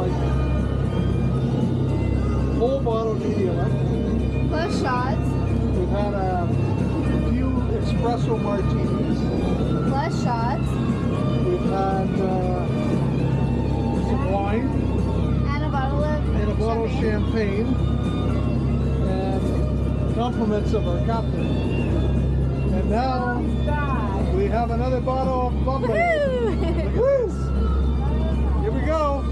like full bottle tequila. Plus shots. We've had a few espresso martinis. Plus shots. We've had some wine. And a bottle of Champagne. And compliments of our captain. And now we have another bottle of bubbly. Look at this. Here we go.